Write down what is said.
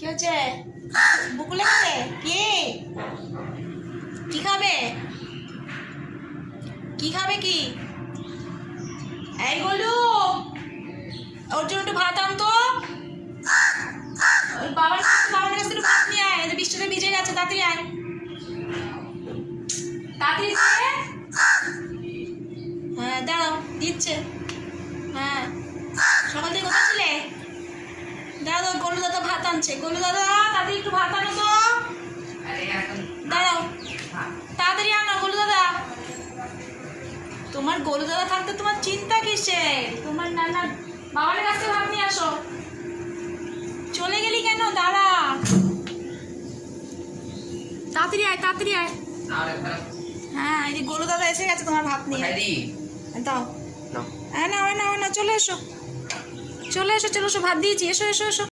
কি হচ্ছে? বকুলে খাবে? কে? কি খাবে? কি খাবে কি? এই গোলু, ওর জন্য একটু ভাত আনতো। ওই বাবার কাছে একটু ভাত নিয়ে আয়, বৃষ্টিতে ভিজে গেছে। তাড়াতাড়ি আয়, তাড়াতাড়ি দিয়ে। হ্যাঁ দাঁড়াও, দিচ্ছে। হ্যাঁ, সকাল থেকে কোথায় ছিলে? দাঁড়াও, গোলু দাদা ভাত আনছে। গোলু দাদা, তাড়াতাড়ি একটু ভাত আনো তো। দাঁড়াও, তাড়াতাড়ি আনো গোলু দাদা। তোমার গোলু দাদা থাকতে তোমার চিন্তা কিসে? তোমার নানা বাবার কাছে ভাত নিয়ে আসো। চলে গেলি কেন? দাঁড়া, তাড়াতাড়ি আয়, তাড়াতাড়ি আয়। হ্যাঁ, এই যে গোলু দাদা এসে গেছে তোমার ভাত নিয়ে। দাও, হ্যাঁ না, চলে এসো, চলে এসো, চলে এসো, ভাত দিয়েছি। এসো এসো এসো।